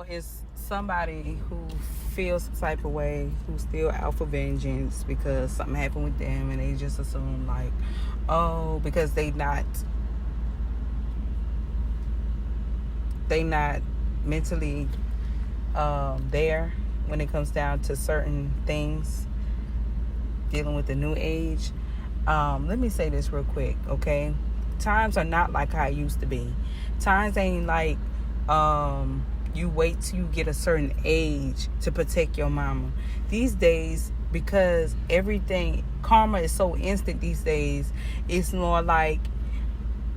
It's somebody who feels some type of way, who's still out for vengeance because something happened with them, and they just assume like, oh, because they not mentally there when it comes down to certain things dealing with the new age. Let me say this real quick, okay? Times are not like how it used to be. Times ain't like you wait till you get a certain age to protect your mama. These days, because everything, karma is so instant these days, it's more like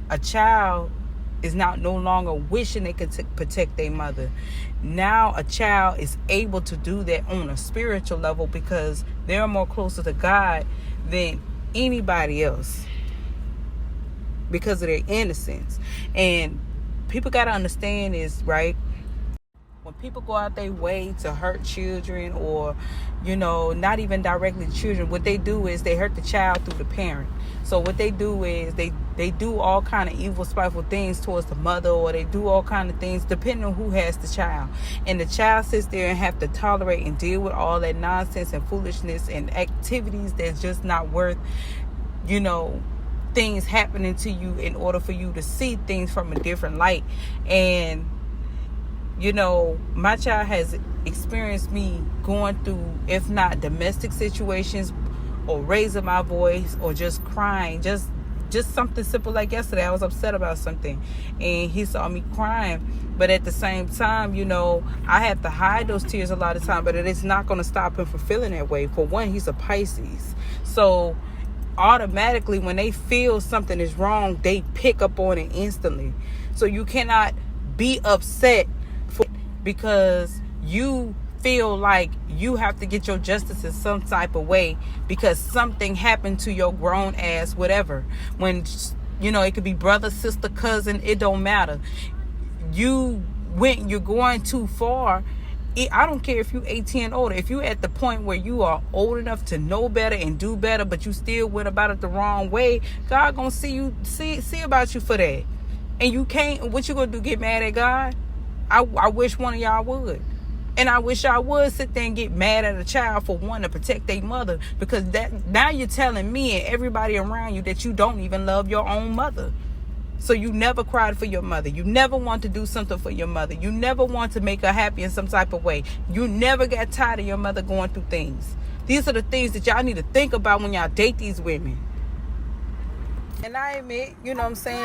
a child is no longer wishing they could protect their mother. Now a child is able to do that on a spiritual level because they're more closer to God than anybody else because of their innocence. And people got to understand is, right, when people go out their way to hurt children or, not even directly children, what they do is they hurt the child through the parent. So what they do is they do all kind of evil, spiteful things towards the mother, or they do all kind of things depending on who has the child. And the child sits there and have to tolerate and deal with all that nonsense and foolishness and activities that's just not worth, things happening to you in order for you to see things from a different light. And my child has experienced me going through, if not domestic situations or raising my voice or just crying, just something simple like yesterday. I was upset about something and he saw me crying, but at the same time, I have to hide those tears a lot of time, but it is not going to stop him from feeling that way. For one, he's a Pisces, so automatically when they feel something is wrong, they pick up on it instantly. So you cannot be upset because you feel like you have to get your justice in some type of way because something happened to your grown ass, whatever. When, it could be brother, sister, cousin, it don't matter. You're going too far. I don't care if you're 18 and older. If you're at the point where you are old enough to know better and do better, but you still went about it the wrong way, God gonna see about you for that. And you can't, what you gonna do, get mad at God? I wish one of y'all would. And I wish y'all would sit there and get mad at a child for wanting to protect their mother, because that now you're telling me and everybody around you that you don't even love your own mother. So you never cried for your mother. You never want to do something for your mother. You never want to make her happy in some type of way. You never got tired of your mother going through things. These are the things that y'all need to think about when y'all date these women. And I admit,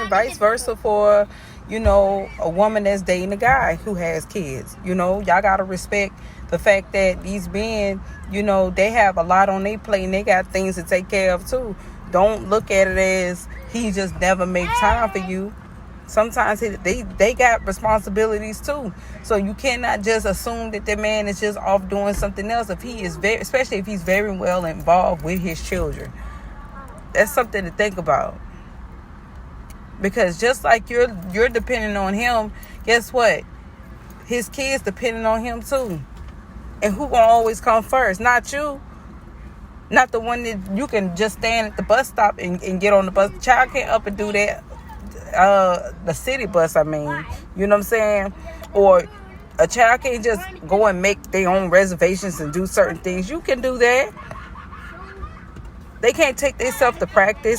vice versa for, a woman that's dating a guy who has kids. Y'all got to respect the fact that these men, they have a lot on their plate and they got things to take care of too. Don't look at it as he just never make time for you. Sometimes they got responsibilities too. So you cannot just assume that the man is just off doing something else if he is especially if he's very well involved with his children. That's something to think about. Because just like you're depending on him, guess what? His kids depending on him too. And who gonna always come first? Not you. Not the one that you can just stand at the bus stop and get on the bus. The child can't up and do that. The city bus, I mean. You know what I'm saying? Or a child can't just go and make their own reservations and do certain things. You can do that. They can't take themselves to practice.